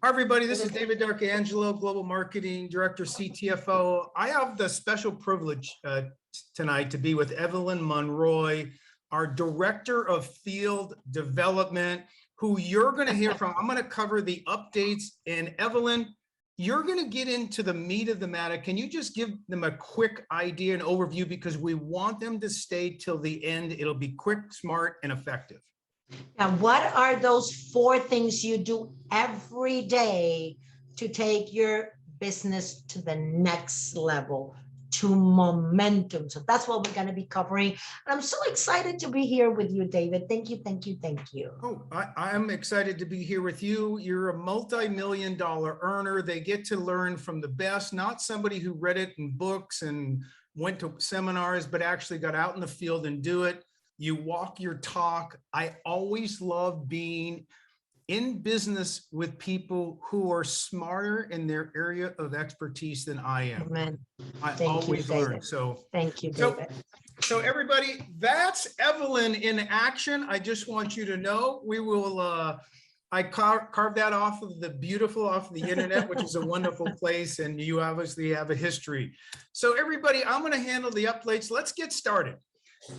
Hi, everybody. This is David D'Arcangelo, Global Marketing Director, CTFO. I have the special privilege tonight to be with Evelyn Monroy, our Director of Field Development, who you're going to hear from. I'm going to cover the updates. And Evelyn, you're going to get into the meat of the matter. Can you just give them a quick idea and overview? Because we want them to stay till the end. It'll be quick, smart, and effective. Now, what are those 4 things you do every day to take your business to the next level, to momentum? So that's what we're going to be covering. And I'm so excited to be here with you, David. Thank you, thank you, thank you. Oh, I'm excited to be here with you. You're a multi-million-dollar earner. They get to learn from the best, not somebody who read it in books and went to seminars, but actually got out in the field and do it. You walk your talk. I always love being in business with people who are smarter in their area of expertise than I am. Amen. I Thank always you, learn. David. So thank you, David. So everybody, that's Evelyn in action. I just want you to know we will, I carved that off of the internet, which is a wonderful place. And you obviously have a history. So everybody, I'm going to handle the updates. Let's get started.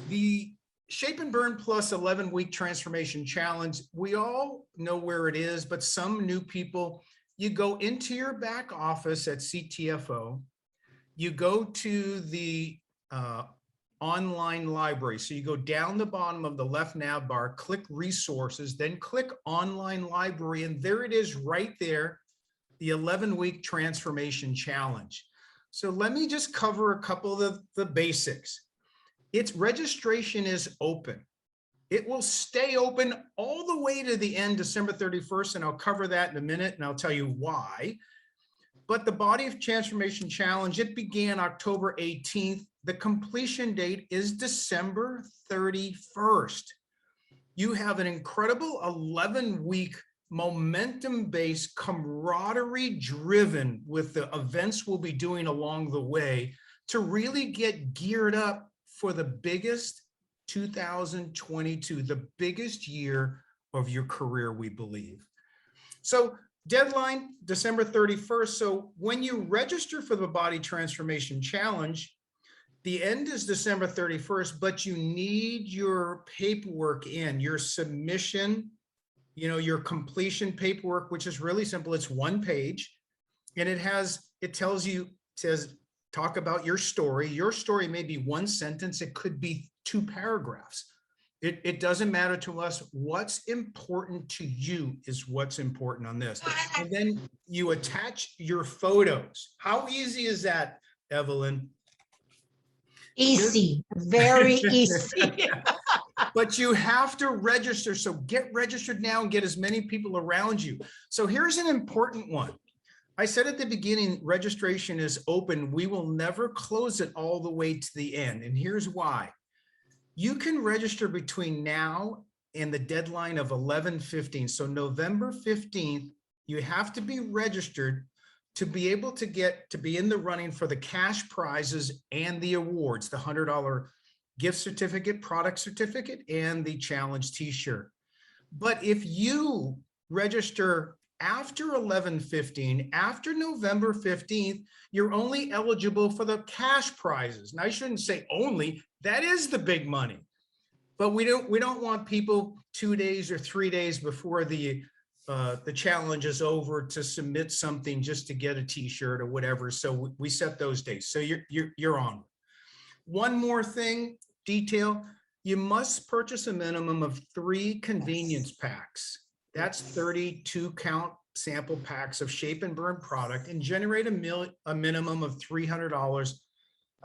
The Shape and Burn Plus 11-week transformation challenge. We all know where it is, but some new people, you go into your back office at CTFO, you go to the online library. So you go down the bottom of the left nav bar, click resources, then click online library. And there it is right there, the 11-week transformation challenge. So let me just cover a couple of the basics. Its registration is open. It will stay open all the way to the end, December 31st, and I'll cover that in a minute, and I'll tell you why. But the Body of Transformation Challenge, it began October 18th. The completion date is December 31st. You have an incredible 11-week momentum-based, camaraderie-driven with the events we'll be doing along the way to really get geared up for the biggest 2022, the biggest year of your career, we believe. So deadline, December 31st. So when you register for the Body Transformation Challenge, the end is December 31st, but you need your paperwork in, your submission, your completion paperwork, which is really simple. It's 1 page, and it says, talk about your story. Your story may be 1 sentence. It could be 2 paragraphs. It doesn't matter to us. What's important to you is what's important on this. And then you attach your photos. How easy is that, Evelyn? Easy, very easy. But you have to register. So get registered now and get as many people around you. So here's an important one. I said at the beginning, registration is open. We will never close it all the way to the end. And here's why. You can register between now and the deadline of 11/15. So November 15th, you have to be registered to be able to be in the running for the cash prizes and the awards, the $100 gift certificate, product certificate, and the challenge t-shirt. But if you register after 11/15, after November 15th, you're only eligible for the cash prizes. Now, I shouldn't say only, that is the big money. But we don't want people 2 days or 3 days before the challenge is over to submit something just to get a t-shirt or whatever. So we set those dates. So you're on. One more thing, detail, you must purchase a minimum of 3 convenience packs. That's 32 count sample packs of Shape and Burn product and generate a minimum of $300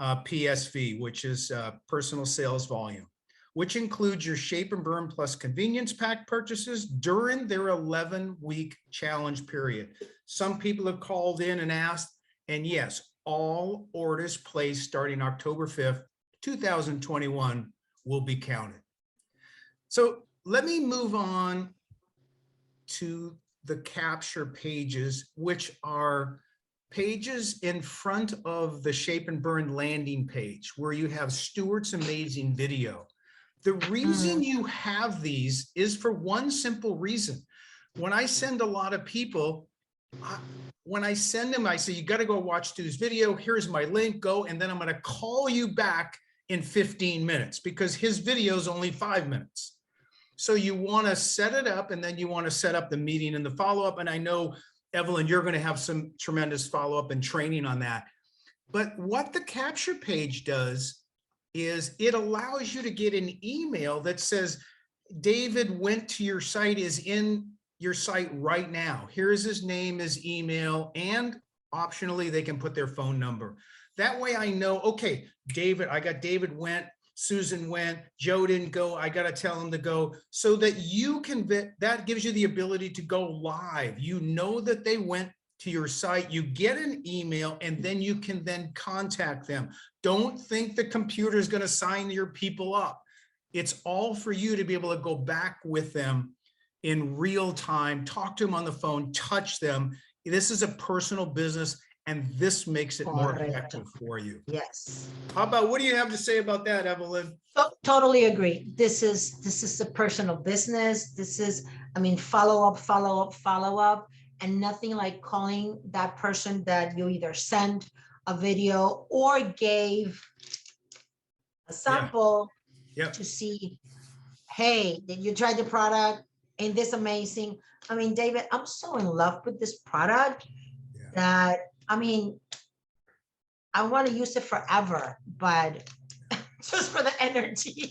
PSV, which is personal sales volume, which includes your Shape and Burn Plus convenience pack purchases during their 11-week challenge period. Some people have called in and asked, and yes, all orders placed starting October 5th, 2021 will be counted. So let me move on to the capture pages, which are pages in front of the Shape and Burn landing page where you have Stuart's amazing video. The reason you have these is for one simple reason. When I send a lot of people, I, when I send them, I say, you got to go watch Stu's video. Here's my link, go. And then I'm going to call you back in 15 minutes because his video is only 5 minutes. So you want to set it up and then you want to set up the meeting and the follow-up. And I know, Evelyn, you're going to have some tremendous follow-up and training on that. But what the capture page does is it allows you to get an email that says, David went to your site, is in your site right now. Here's his name, his email, and optionally they can put their phone number. That way I know, okay, David, I got David went, Susan went, Joe didn't go, I got to tell him to go, so that you can, that gives you the ability to go live. You know that they went to your site, you get an email, and then you can then contact them. Don't think the computer is going to sign your people up. It's all for you to be able to go back with them in real time, talk to them on the phone, touch them. This is a personal business, and this makes it more effective for you. Yes. How about, what do you have to say about that, Evelyn? Totally agree. This is a personal business. This is, I mean, follow up, and nothing like calling that person that you either sent a video or gave a sample to see, hey, did you try the product? Ain't this amazing? I mean, David, I'm so in love with this product that, I mean, I want to use it forever, but just for the energy,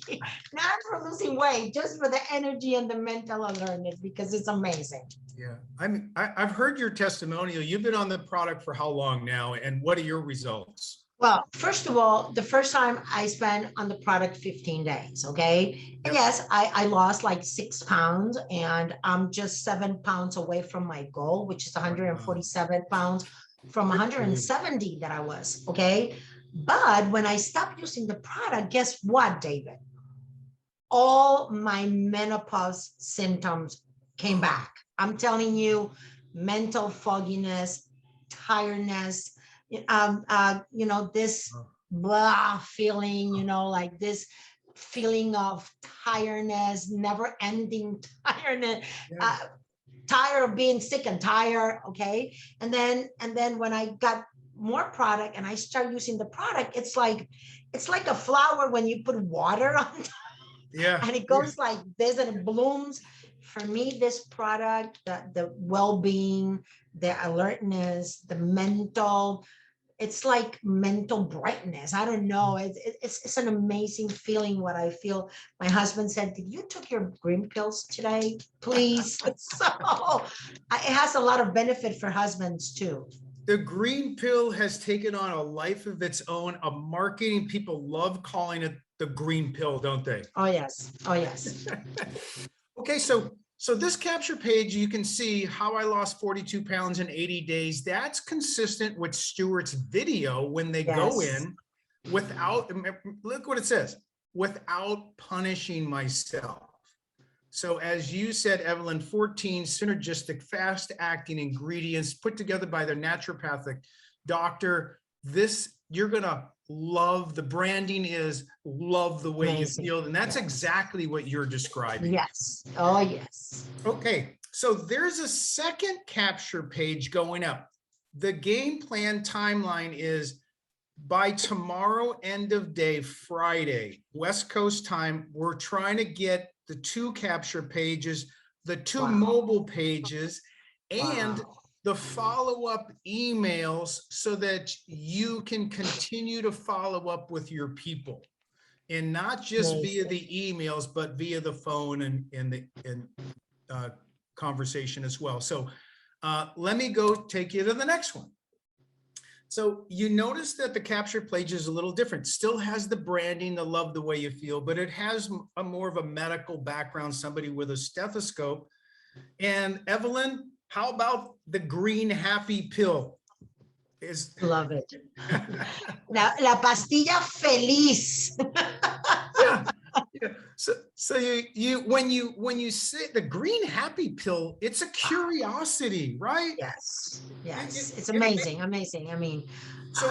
not for losing weight, just for the energy and the mental alertness, because it's amazing. Yeah, I mean, I've heard your testimonial. You've been on the product for how long now, and what are your results? Well, first of all, the first time I spent on the product 15 days, okay? And yes, I lost like 6 pounds, and I'm just 7 pounds away from my goal, which is 147 pounds from 170 that I was, okay? But when I stopped using the product, guess what, David? All my menopause symptoms came back. I'm telling you, mental fogginess, tiredness, you know, this blah feeling, you know, like this feeling of tiredness, never ending tiredness, tired of being sick and tired. Okay. And then when I got more product and I start using the product, it's like a flower when you put water on top, and it goes like this and it blooms. For me, this product, the well-being, the alertness, the mental, it's like mental brightness. I don't know. It's an amazing feeling what I feel. My husband said, did you took your green pills today, please? So it has a lot of benefit for husbands too. The green pill has taken on a life of its own. A marketing, people love calling it the green pill, don't they? Oh, yes. Oh, yes. Okay, so this capture page, you can see how I lost 42 pounds in 80 days. That's consistent with Stuart's video when they go in without, look what it says, without punishing myself. So as you said, Evelyn, 14 synergistic, fast-acting ingredients put together by the naturopathic doctor. This, you're gonna love. The branding is love the way you feel, and that's exactly what you're describing. Yes. Oh, yes. Okay, so there's a second capture page going up. The game plan timeline is by tomorrow, end of day, Friday, West Coast time, we're trying to get the 2 capture pages, the 2 mobile pages, and the follow-up emails so that you can continue to follow up with your people, and not just via the emails, but via the phone and the conversation as well. So let me go take you to the next one. So you notice that the capture page is a little different. Still has the branding, the love the way you feel, but it has a more of a medical background, somebody with a stethoscope. And Evelyn, how about the green happy pill? Love it. La pastilla feliz. So you when you say the green happy pill, it's a curiosity, right? Yes. It's amazing. Amazing. I mean, so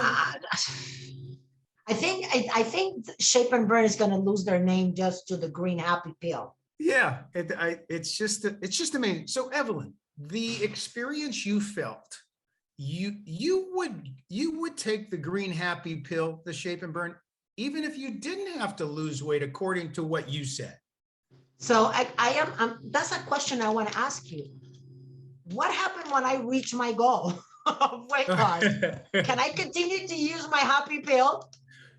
I think Shape and Burn is going to lose their name just to the green happy pill. Yeah, it's just amazing. So Evelyn, the experience you felt, you would take the green happy pill, the Shape and Burn, even if you didn't have to lose weight, according to what you said. So that's a question I want to ask you. What happened when I reach my goal of weight loss? Can I continue to use my happy pill?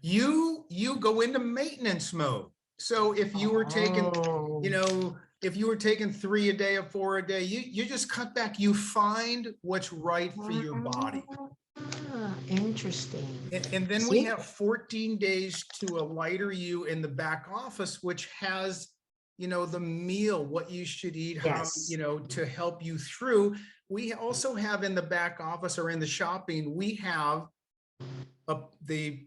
You go into maintenance mode. So if you were taking, you know, if you were taking 3 a day or 4 a day, you just cut back. You find what's right for your body. Interesting. And then See? we have 14 days to a lighter you in the back office, which has, you know, the meal, what you should eat, how, Yes. you know, to help you through. We also have in the back office or in the shopping, we have the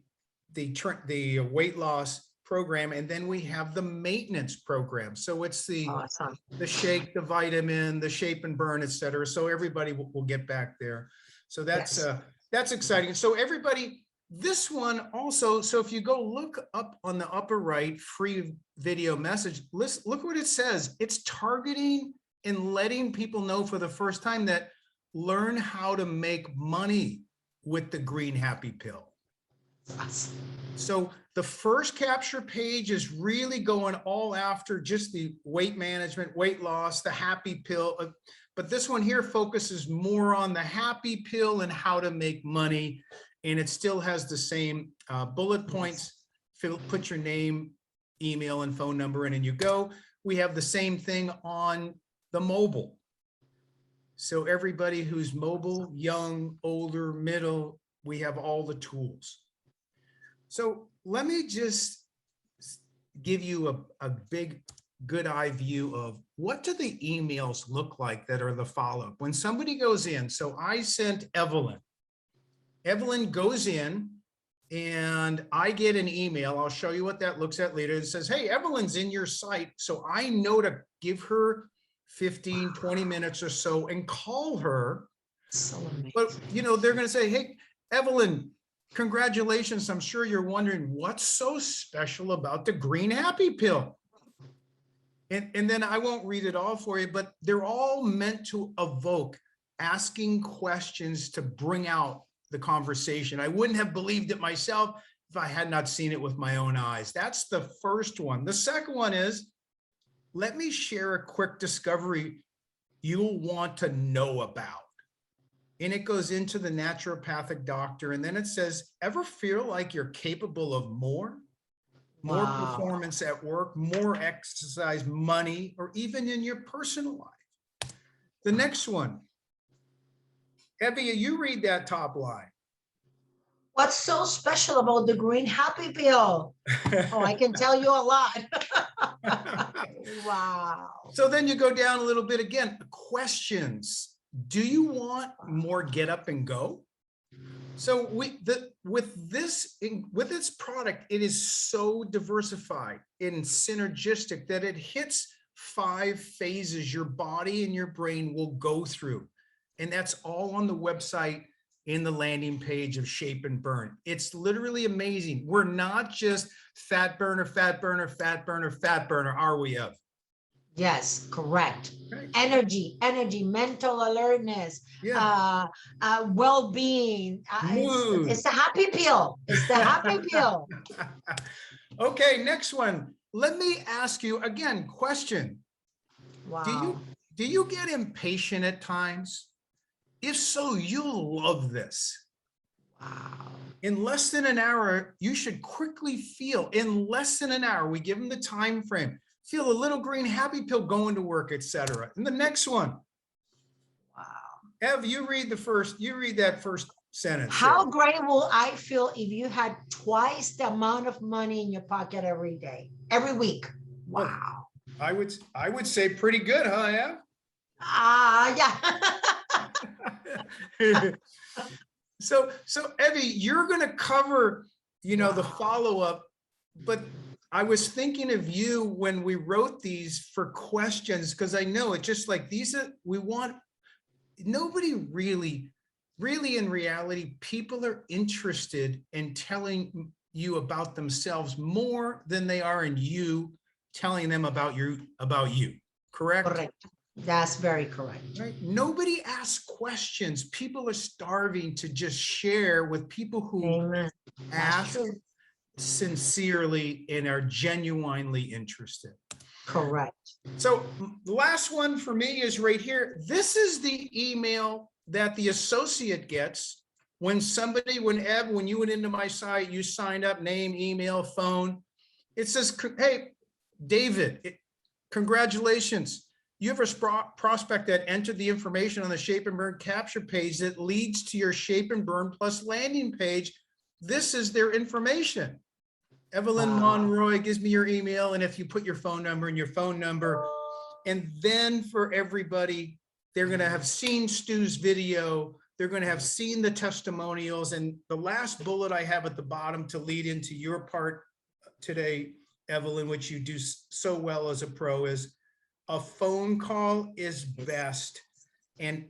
weight loss program, and then we have the maintenance program. So it's the Awesome. the shake, the vitamin, the Shape and Burn, etc. So everybody will get back there. So that's exciting. So everybody, this one also, so if you go look up on the upper right, free video message, look what it says. It's targeting and letting people know for the first time that learn how to make money with the green happy pill. So the first capture page is really going all after just the weight management, weight loss, the happy pill. But this one here focuses more on the happy pill and how to make money. And it still has the same bullet points. Put your name, email, and phone number in, and you go. We have the same thing on the mobile. So everybody who's mobile, young, older, middle, we have all the tools. So let me just give you a big, good eye view of what do the emails look like that are the follow-up when somebody goes in. So I sent Evelyn. Evelyn goes in and I get an email. I'll show you what that looks at later. It says, hey, Evelyn's in your site. So I know to give her 15, 20 minutes or so and call her. So amazing. But, you know, they're going to say, hey, Evelyn, congratulations. I'm sure you're wondering what's so special about the green happy pill. And then I won't read it all for you, but they're all meant to evoke asking questions to bring out the conversation. I wouldn't have believed it myself if I had not seen it with my own eyes. That's the first one. The second one is, let me share a quick discovery you'll want to know about. And it goes into the naturopathic doctor. And then it says, ever feel like you're capable of more? More performance at work, more exercise, money, or even in your personal life. The next one, Evie, you read that top line. What's so special about the green happy pill? Oh, I can tell you a lot. Wow. So then you go down a little bit again, questions. Do you want more get up and go? So with this product, it is so diversified and synergistic that it hits 5 phases your body and your brain will go through. And that's all on the website in the landing page of Shape and Burn. It's literally amazing. We're not just fat burner, fat burner, fat burner, fat burner, are we, Ev? Yes, correct. Right. Energy, mental alertness, Yeah. well-being. Mood. It's the happy pill. It's the happy pill. Okay, next one. Let me ask you again, question. Wow. Do you get impatient at times? If so, you'll love this. Wow. In less than an hour, you should quickly feel, in less than an hour, we give them the time frame, feel a little green happy pill going to work, etc. And the next one. Wow. Ev, you read that first sentence. How great will I feel if you had twice the amount of money in your pocket every day, every week? Wow. I would say pretty good, huh, Ev? Yeah. So Evie, you're going to cover, you know, the follow-up, but I was thinking of you when we wrote these for questions, because I know it's just like these are, nobody really in reality, people are interested in telling you about themselves more than they are in you telling them about you, correct? Correct. That's very correct. Right? Nobody asks questions. People are starving to just share with people who Amen. That's ask true. sincerely and are genuinely interested. Correct. So the last one for me is right here. This is the email that the associate gets when somebody, when you went into my site, you signed up, name, email, phone. It says, hey, David, congratulations. You have a prospect that entered the information on the Shape and Burn capture page that leads to your Shape and Burn Plus landing page. This is their information. Evelyn Monroy gives me your email, and if you put your phone number and your phone number, and then for everybody, they're going to have seen Stu's video, they're going to have seen the testimonials, and the last bullet I have at the bottom to lead into your part today, Evelyn, which you do so well as a pro, is a phone call is best. And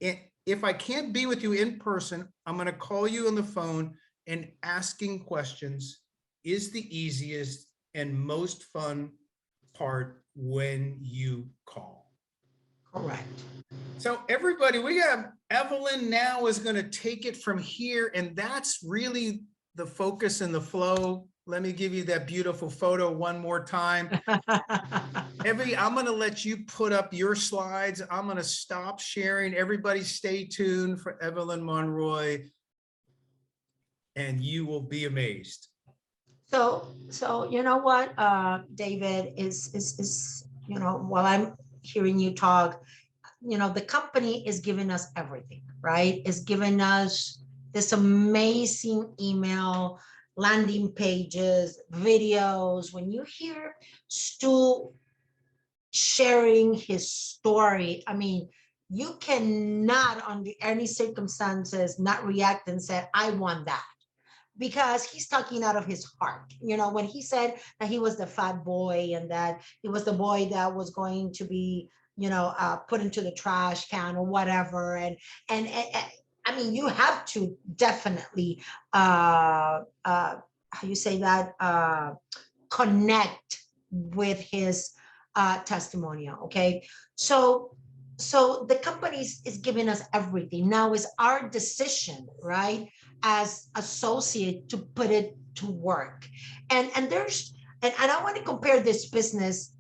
if I can't be with you in person, I'm going to call you on the phone, and asking questions is the easiest and most fun part when you call. Correct. So everybody, we have Evelyn now is going to take it from here, and that's really the focus and the flow. Let me give you that beautiful photo one more time. I'm going to let you put up your slides. I'm going to stop sharing. Everybody stay tuned for Evelyn Monroy, and you will be amazed. So you know what, David, is you know, while I'm hearing you talk, you know, the company is giving us everything, right? It's giving us this amazing email, landing pages, videos. When you hear Stu sharing his story, I mean, you cannot under any circumstances not react and say, I want that. Because he's talking out of his heart. You know, when he said that he was the fat boy and that he was the boy that was going to be, you know, put into the trash can or whatever. And I mean, you have to definitely, how you say that, connect with his testimonial. Okay. So the company is giving us everything. Now is our decision, right, as associate, to put it to work. And I want to compare this business,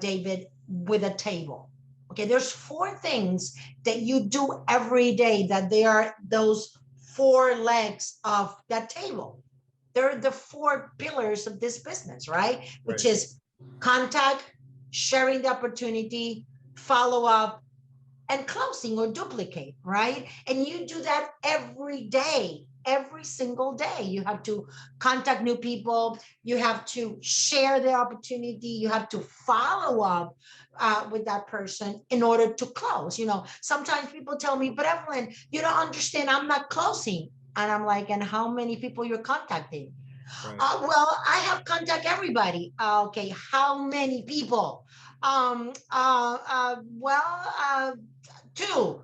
David, with a table. Okay, there's 4 things that you do every day that they are those 4 legs of that table. They're the 4 pillars of this business, right? Which is contact, sharing the opportunity, follow up, and closing or duplicate, right? And you do that every day, every single day. You have to contact new people. You have to share the opportunity. You have to follow up with that person in order to close. You know, sometimes people tell me, but Evelyn, you don't understand, I'm not closing. And I'm like, and how many people you're contacting? Right. Well, I have contact everybody. Okay, how many people? Well, 2.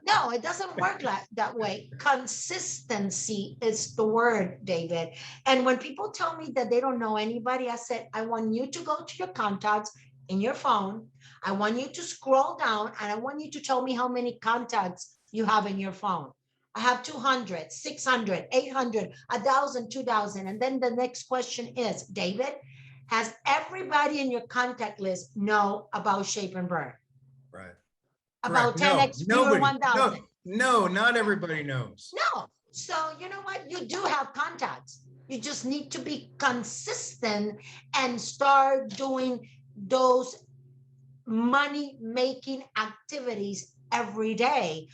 No, it doesn't work that way. Consistency is the word, David. And when people tell me that they don't know anybody, I said, I want you to go to your contacts in your phone. I want you to scroll down, and I want you to tell me how many contacts you have in your phone. I have 200, 600, 800, 1,000, 2,000. And then the next question is, David, has everybody in your contact list know about Shape and Burn? Right. About 10x fewer 1,000. No, not everybody knows. No. So you know what? You do have contacts. You just need to be consistent and start doing those money-making activities every day.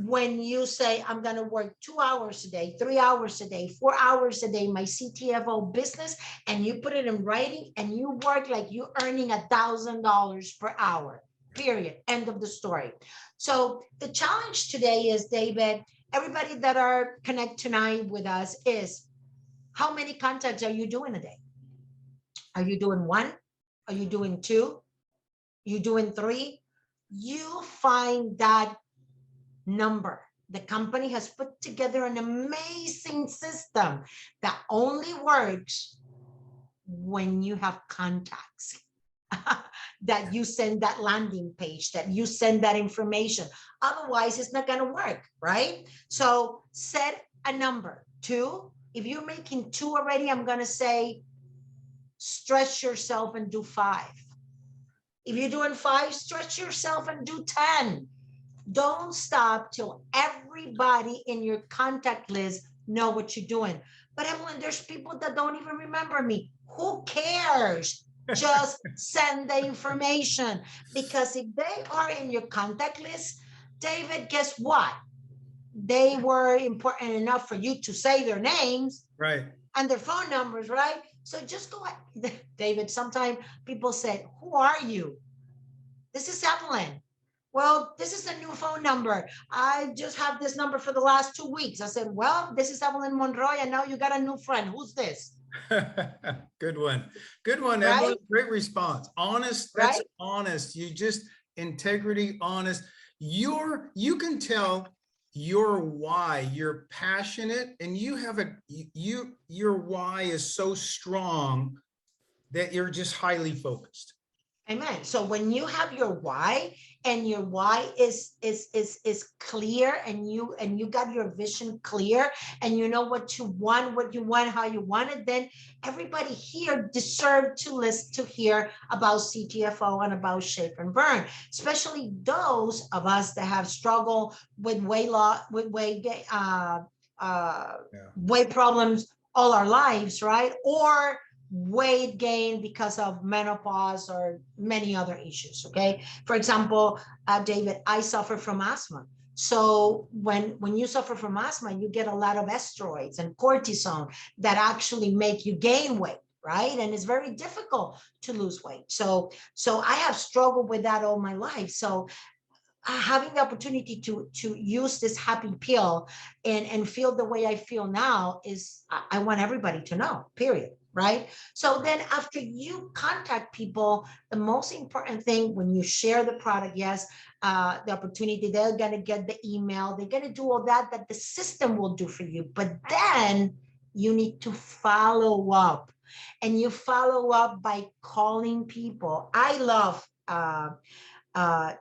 When you say, I'm going to work 2 hours a day, 3 hours a day, 4 hours a day, my CTFO business, and you put it in writing and you work like you're earning $1,000 per hour, period, end of the story. So the challenge today is, David, everybody that are connect tonight with us, is how many contacts are you doing a day? Are you doing 1? Are you doing 2? Are you doing 3? You find that number. The company has put together an amazing system that only works when you have contacts. that you send that landing page, that you send that information. Otherwise, it's not going to work, right? So set a number 2. If you're making 2 already, I'm going to say stretch yourself and do 5. If you're doing 5, stretch yourself and do 10. Don't stop till everybody in your contact list know what you're doing. But Evelyn, there's people that don't even remember me. Who cares? Just send the information, because if they are in your contact list, David, guess what? They were important enough for you to say their names, right, and their phone numbers, right? So just go ahead. David, sometimes people say, who are you? This is Evelyn. Well, this is a new phone number. I just have this number for the last 2 weeks. I said, well, this is Evelyn Monroy, and now you got a new friend. Who's this? good one, Evelyn. Right? Great response. Honest, that's Right? honest. You just integrity, honest. You can tell your why. You're passionate, and you have your why is so strong that you're just highly focused. Amen. So when you have your why, and your why is clear, and you got your vision clear, and you know what you want, how you want it, then everybody here deserves to listen, to hear about CTFO and about Shape and Burn, especially those of us that have struggled with weight loss, with weight weight problems all our lives, right? Or weight gain because of menopause or many other issues. Okay, for example, David, I suffer from asthma. So when you suffer from asthma, you get a lot of steroids and cortisone that actually make you gain weight, right? And it's very difficult to lose weight. So I have struggled with that all my life. So having the opportunity to use this happy pill and feel the way I feel now is, I want everybody to know, period. Right? So then after you contact people, the most important thing when you share the product, yes, the opportunity, they're going to get the email, they're going to do all that the system will do for you. But then you need to follow up, and you follow up by calling people. I love,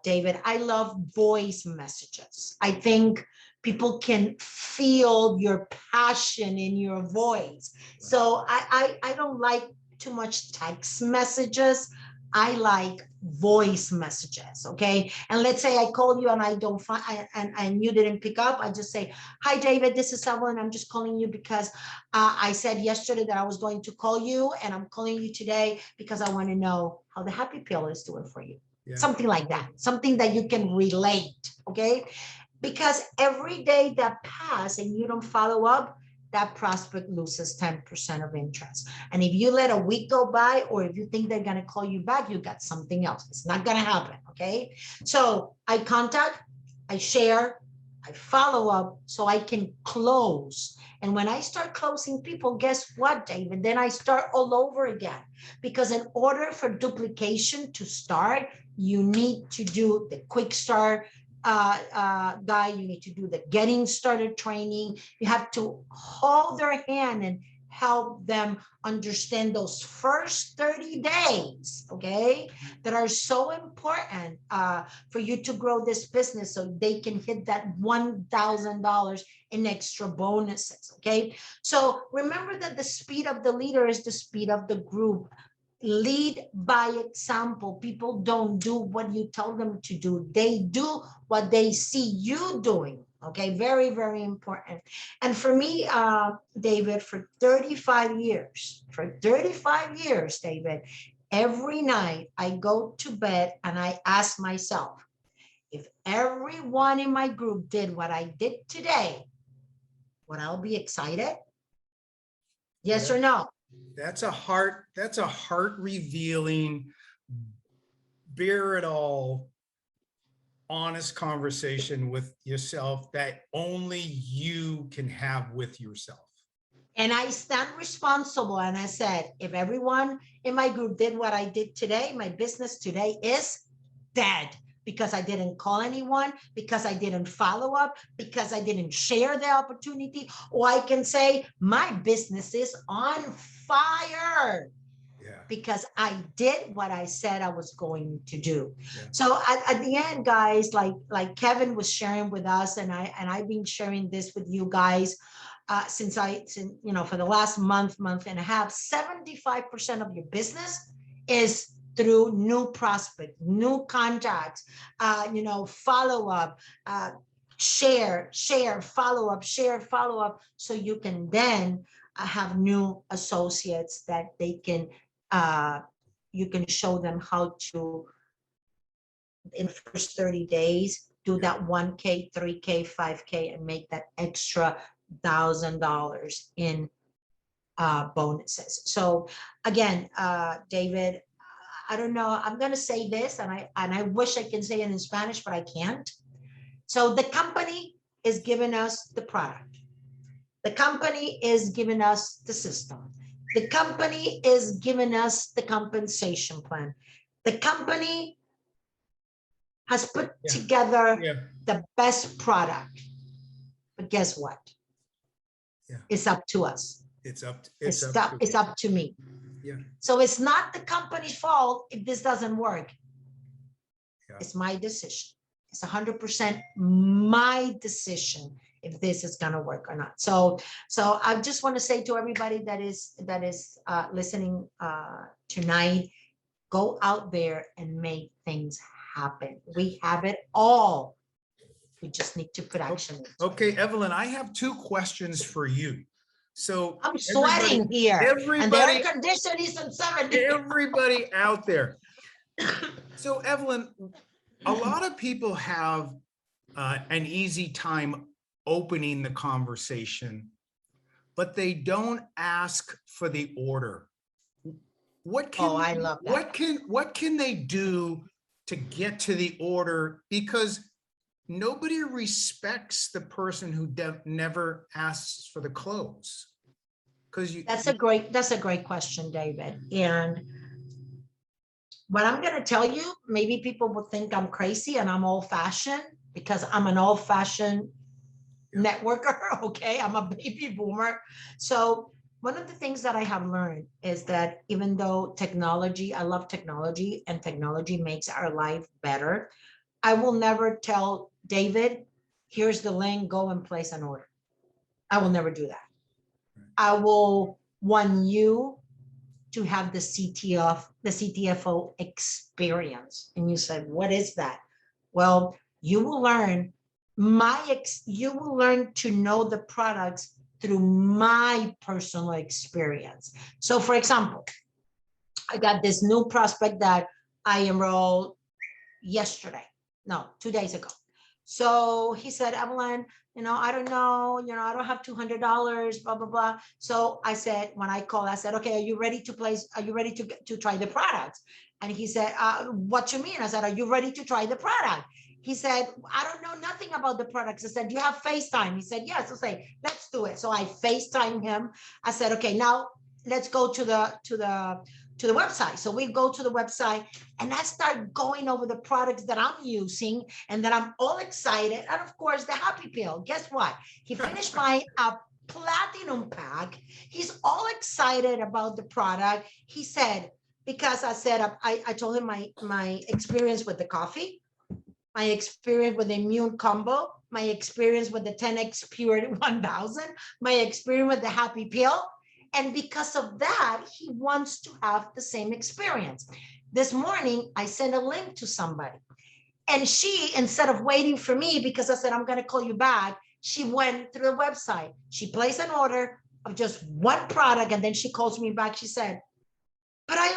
David, I love voice messages. I think people can feel your passion in your voice. So I don't like too much text messages. I like voice messages. Okay. And let's say I call you and I don't find, and you didn't pick up. I just say, hi, David, this is Evelyn. I'm just calling you because I said yesterday that I was going to call you, and I'm calling you today because I want to know how the happy pill is doing for you. Yeah. Something like that, something that you can relate. Okay. Because every day that passes and you don't follow up, that prospect loses 10% of interest. And if you let a week go by, or if you think they're going to call you back, you got something else. It's not going to happen. Okay. So I contact, I share, I follow up so I can close. And when I start closing people, guess what, David? Then I start all over again. Because in order for duplication to start, you need to do the quick start guide. You need to do the getting started training. You have to hold their hand and help them understand those first 30 days, okay, that are so important for you to grow this business so they can hit that $1,000 in extra bonuses, okay? So remember that the speed of the leader is the speed of the group. Lead by example. People don't do what you tell them to do. They do what they see you doing. Okay, very, very important. And for me, David, for 35 years, David, every night I go to bed and I ask myself, if everyone in my group did what I did today, would I be excited? Yes or no? That's a heart revealing, bear it all, honest conversation with yourself that only you can have with yourself. And I stand responsible. And I said, if everyone in my group did what I did today, my business today is dead, because I didn't call anyone, because I didn't follow up, because I didn't share the opportunity. Or I can say my business is on fire. Yeah. because I did what I said I was going to do. Yeah. So at the end, guys, like Kevin was sharing with us, and I've been sharing this with you guys since you know, for the last month and a half. 75% of your business is through new prospect, new contacts, you know, follow up, share, follow up, so you can then have new associates that they can, you can show them how to, in the first 30 days, do that 1K, 3K, 5K, and make that extra $1,000 in bonuses. So again, David, I don't know, I'm going to say this, and I wish I can say it in Spanish, but I can't. So the company is giving us the product. The company is giving us the system. The company is giving us the compensation plan. The company has put together the best product. But guess what? It's up to us. It's up to me. Yeah. So it's not the company's fault if this doesn't work. It's my decision. It's 100% my decision if this is going to work or not. So I just want to say to everybody that is listening tonight, go out there and make things happen. We have it all. We just need to put action. Okay, Evelyn, I have 2 questions for you. So I'm sweating here. And the air conditioning is in 70. Everybody out there. So Evelyn, a lot of people have an easy time opening the conversation, but they don't ask for the order. What can, I love that. What can they do to get to the order? Because nobody respects the person who never asks for the close. That's a great question, David. And what I'm going to tell you, maybe people will think I'm crazy and I'm old-fashioned, because I'm an old-fashioned networker. Okay, I'm a baby boomer. So one of the things that I have learned is that even though technology, I love technology, and technology makes our life better, I will never tell David, here's the link, go and place an order. I will never do that. I will want you to have the CTFO experience. And you said, what is that? Well, you will learn you will learn to know the products through my personal experience. So for example, I got this new prospect that I enrolled yesterday. No, 2 days ago. So he said, Evelyn, you know, I don't know, you know, I don't have $200, blah, blah, blah. So I said, when I called, I said, okay, are you ready to try the product? And he said, what you mean? I said, are you ready to try the product? He said, I don't know nothing about the products. I said, do you have FaceTime? He said, yes. I said, let's do it. So I FaceTime him. I said, okay, now let's go to the website. So we go to the website and I start going over the products that I'm using and that I'm all excited. And of course, the happy pill. Guess what? He finished my platinum pack. He's all excited about the product. He said, because I said, I told him my experience with the coffee, my experience with the immune combo, my experience with the 10X Pure 1000, my experience with the happy pill. And because of that, he wants to have the same experience. This morning, I sent a link to somebody. And she, instead of waiting for me, because I said, I'm going to call you back, she went through the website. She placed an order of just one product. And then she calls me back. She said, but I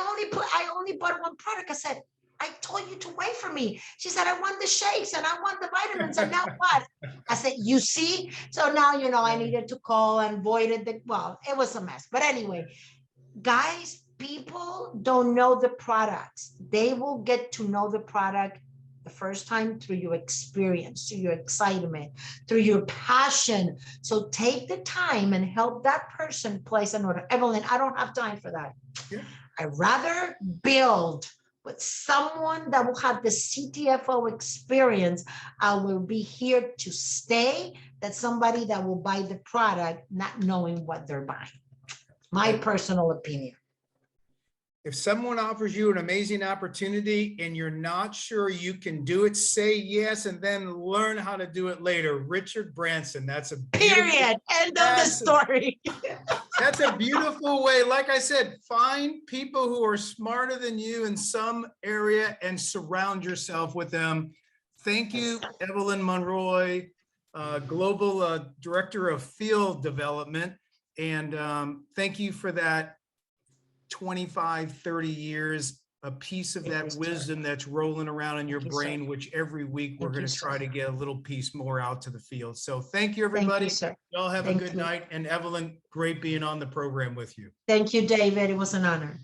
only bought one product. I said, I told you to wait for me. She said, I want the shakes and I want the vitamins. And now what? I said, you see? So now, you know, I needed to call and voided the, well, it was a mess. But anyway, guys, people don't know the products. They will get to know the product the first time through your experience, through your excitement, through your passion. So take the time and help that person place an order. Evelyn, I don't have time for that. Yeah. I'd rather build with someone that will have the CTFO experience. I will be here to stay, than somebody that will buy the product not knowing what they're buying. My personal opinion. If someone offers you an amazing opportunity and you're not sure you can do it, say yes and then learn how to do it later. Richard Branson, that's a beautiful, Period. End of the story. that's a beautiful way. Like I said, find people who are smarter than you in some area and surround yourself with them. Thank you, Evelyn Monroy, Global Director of Field Development. And thank you for that 25, 30 years, a piece of that wisdom that's rolling around in your brain, which every week we're going to try to get a little piece more out to the field. So thank you, everybody. Y'all have a good night. And Evelyn, great being on the program with you. Thank you, David. It was an honor.